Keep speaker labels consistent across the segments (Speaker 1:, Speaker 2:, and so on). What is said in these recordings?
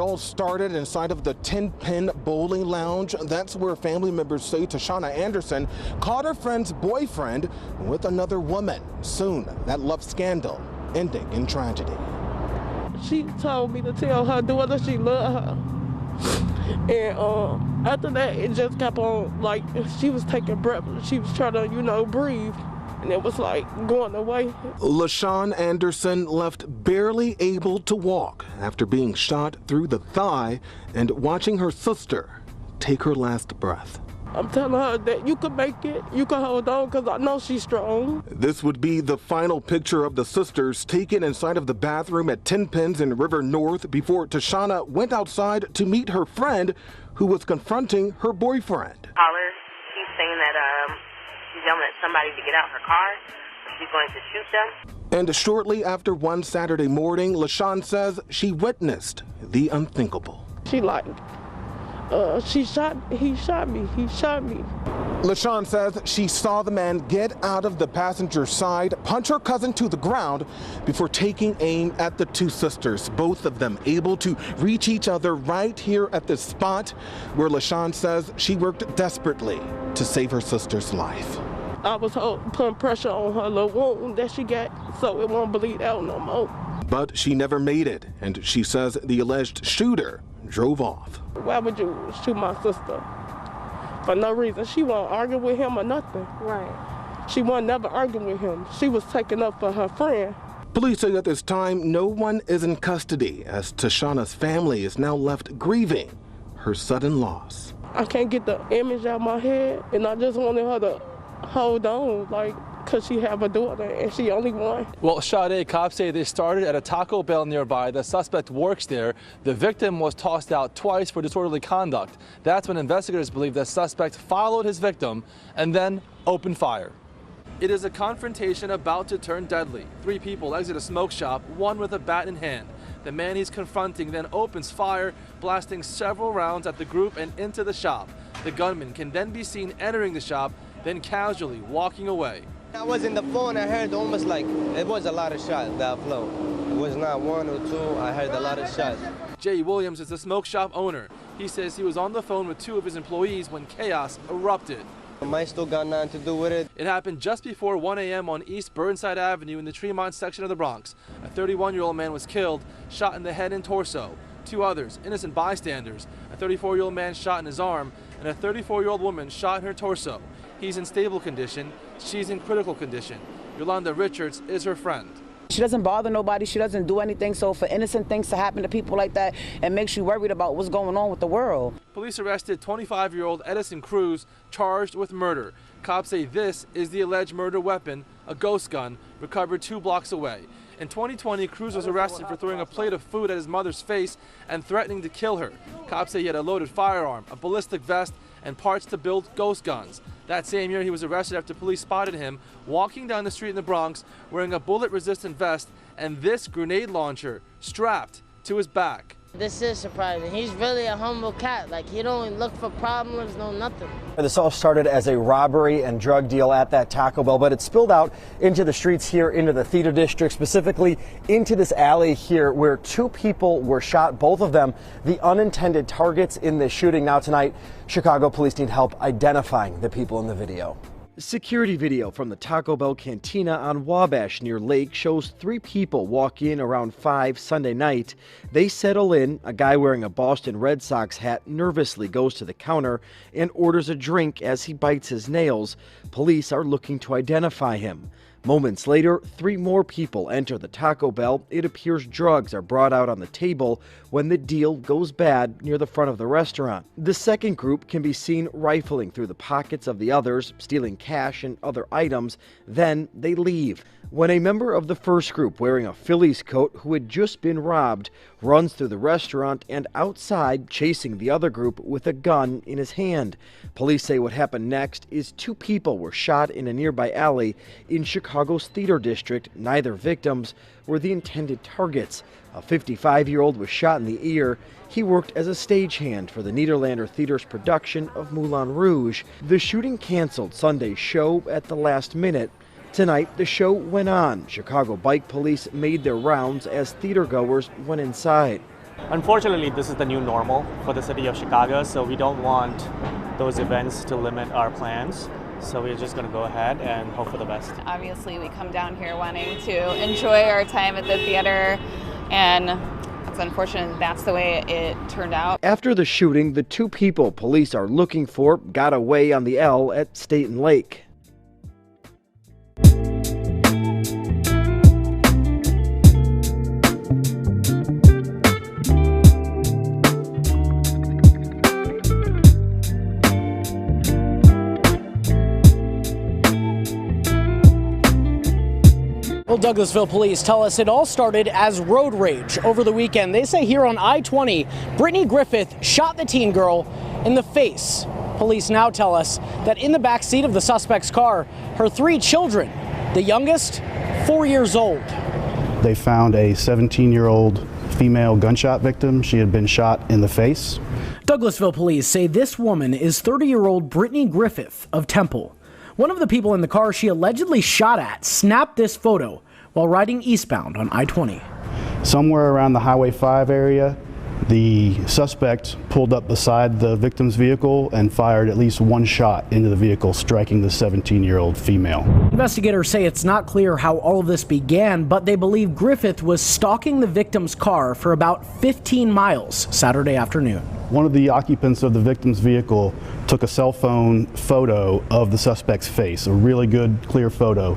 Speaker 1: all started inside of the 10-pin bowling lounge. That's where family members say Tashana Anderson caught her friend's boyfriend with another woman. Soon, that love scandal ending in tragedy.
Speaker 2: She told me to tell her daughter she loved her. And after that, it just kept on, like, she was taking breath. She was trying to, breathe. And it was like going away.
Speaker 1: LaShawn Anderson left barely able to walk after being shot through the thigh and watching her sister take her last breath.
Speaker 2: I'm telling her that you can make it, you can hold on, because I know she's strong.
Speaker 1: This would be the final picture of the sisters taken inside of the bathroom at 10 Pins in River North before Tashana went outside to meet her friend who was confronting her boyfriend.
Speaker 3: Caller, she's saying that she's yelling at somebody to get out her car. She's going to shoot them.
Speaker 1: And shortly after one Saturday morning, LaShawn says she witnessed the unthinkable.
Speaker 2: She he shot me.
Speaker 1: LaShawn says she saw the man get out of the passenger side, punch her cousin to the ground before taking aim at the two sisters, both of them able to reach each other right here at this spot where LaShawn says she worked desperately to save her sister's life.
Speaker 2: I was putting pressure on her little wound that she got so it won't bleed out no more.
Speaker 1: But she never made it, and she says the alleged shooter drove off.
Speaker 2: Why would you shoot my sister? For no reason. She won't argue with him or nothing.
Speaker 4: Right.
Speaker 2: She won't never argue with him. She was taking up for her friend.
Speaker 1: Police say at this time no one is in custody as Tashana's family is now left grieving her sudden loss.
Speaker 2: I can't get the image out of my head, and I just wanted her to hold on, because she have a daughter and she only one.
Speaker 5: Well, Sade, cops say they started at a Taco Bell nearby. The suspect works there. The victim was tossed out twice for disorderly conduct. That's when investigators believe the suspect followed his victim and then opened fire. It is a confrontation about to turn deadly. 3 people exit a smoke shop, one with a bat in hand. The man he's confronting then opens fire, blasting several rounds at the group and into the shop. The gunman can then be seen entering the shop, then casually walking away.
Speaker 6: I was in the phone, I heard almost like it was a lot of shots that flow. It was not 1 or 2, I heard a lot of shots.
Speaker 5: Jay Williams is the smoke shop owner. He says he was on the phone with 2 of his employees when chaos erupted.
Speaker 6: I still got nothing to do with it.
Speaker 5: It happened just before 1 a.m. on East Burnside Avenue in the Tremont section of the Bronx. A 31-year-old man was killed, shot in the head and torso. 2 others, innocent bystanders, a 34-year-old man shot in his arm, and a 34-year-old woman shot in her torso. He's in stable condition. She's in critical condition. Yolanda Richards is her friend.
Speaker 4: She doesn't bother nobody. She doesn't do anything. So for innocent things to happen to people like that, it makes you worried about what's going on with the world.
Speaker 5: Police arrested 25-year-old Edison Cruz, charged with murder. Cops say this is the alleged murder weapon, a ghost gun, recovered 2 blocks away. In 2020, Cruz was arrested for throwing a plate of food at his mother's face and threatening to kill her. Cops say he had a loaded firearm, a ballistic vest, and parts to build ghost guns. That same year, he was arrested after police spotted him walking down the street in the Bronx wearing a bullet-resistant vest and this grenade launcher strapped to his back.
Speaker 7: This is surprising. He's really a humble cat. Like, he don't look for problems, no nothing.
Speaker 8: This all started as a robbery and drug deal at that Taco Bell, but it spilled out into the streets here, into the theater district, specifically into this alley here where 2 people were shot, both of them the unintended targets in this shooting. Now tonight, Chicago police need help identifying the people in the video. Security video from the Taco Bell Cantina on Wabash near Lake shows 3 people walk in around 5 Sunday night. They settle in. A guy wearing a Boston Red Sox hat nervously goes to the counter and orders a drink as he bites his nails. Police are looking to identify him. Moments later, 3 more people enter the Taco Bell. It appears drugs are brought out on the table when the deal goes bad near the front of the restaurant. The second group can be seen rifling through the pockets of the others, stealing cash and other items. Then they leave. When a member of the first group wearing a Phillies coat who had just been robbed runs through the restaurant and outside chasing the other group with a gun in his hand. Police say what happened next is 2 people were shot in a nearby alley in Chicago's theater district. Neither victims were the intended targets. A 55-year-old was shot in the ear. He worked as a stagehand for the Nederlander Theater's production of Moulin Rouge. The shooting canceled Sunday's show at the last minute. Tonight, the show went on. Chicago Bike Police made their rounds as theatergoers went inside.
Speaker 9: Unfortunately, this is the new normal for the city of Chicago, so we don't want those events to limit our plans. So we're just going to go ahead and hope for the best.
Speaker 10: Obviously, we come down here wanting to enjoy our time at the theater, and it's unfortunate that's the way it turned out.
Speaker 8: After the shooting, the two people police are looking for got away on the L at Staten Lake.
Speaker 11: Well, Douglasville police tell us it all started as road rage over the weekend. They say here on I-20, Brittany Griffith shot the teen girl in the face. Police now tell us that in the back seat of the suspect's car, her 3 children, the youngest, 4 years old.
Speaker 12: They found a 17-year-old female gunshot victim. She had been shot in the face.
Speaker 11: Douglasville police say this woman is 30-year-old Brittany Griffith of Temple. One of the people in the car she allegedly shot at snapped this photo while riding eastbound on I-20.
Speaker 12: Somewhere around the Highway 5 area, the suspect pulled up beside the victim's vehicle and fired at least 1 shot into the vehicle, striking the 17-year-old female.
Speaker 11: Investigators say it's not clear how all of this began, but they believe Griffith was stalking the victim's car for about 15 miles Saturday afternoon.
Speaker 12: One of the occupants of the victim's vehicle took a cell phone photo of the suspect's face, a really good, clear photo.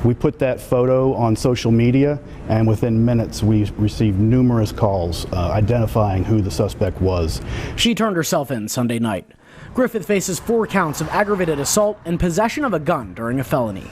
Speaker 12: We put that photo on social media, and within minutes we received numerous calls identifying who the suspect was.
Speaker 11: She turned herself in Sunday night. Griffith faces 4 counts of aggravated assault and possession of a gun during a felony.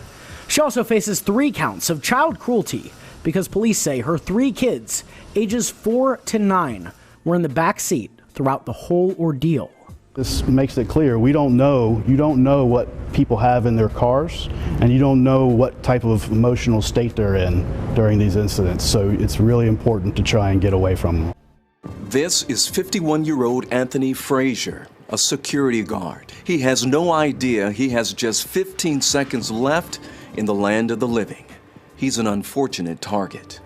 Speaker 11: She also faces 3 counts of child cruelty because police say her 3 kids, ages 4 to 9, were in the back seat throughout the whole ordeal.
Speaker 12: This makes it clear you don't know what people have in their cars, and you don't know what type of emotional state they're in during these incidents, so it's really important to try and get away from them.
Speaker 13: This is 51-year-old Anthony Frazier, a security guard. He has no idea he has just 15 seconds left in the land of the living. He's an unfortunate target.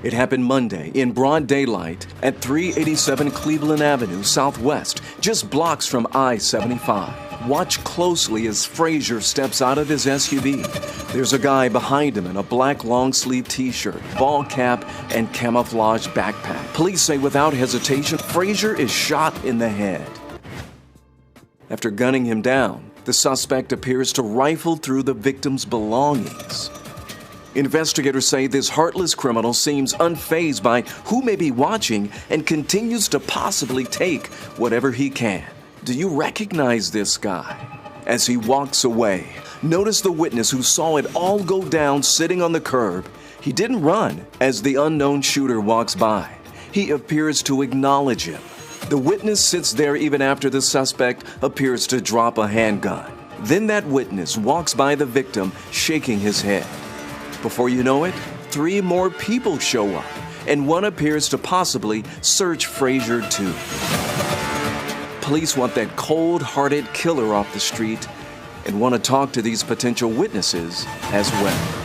Speaker 13: It happened Monday in broad daylight at 387 Cleveland Avenue Southwest, just blocks from I-75. Watch closely as Frazier steps out of his SUV. There's a guy behind him in a black long-sleeve t-shirt, ball cap, and camouflage backpack. Police say without hesitation, Frazier is shot in the head. After gunning him down, the suspect appears to rifle through the victim's belongings. Investigators say this heartless criminal seems unfazed by who may be watching and continues to possibly take whatever he can. Do you recognize this guy? As he walks away, notice the witness who saw it all go down sitting on the curb. He didn't run as the unknown shooter walks by. He appears to acknowledge him. The witness sits there even after the suspect appears to drop a handgun. Then that witness walks by the victim, shaking his head. Before you know it, 3 more people show up, and one appears to possibly search Frazier too. Police want that cold-hearted killer off the street and want to talk to these potential witnesses as well.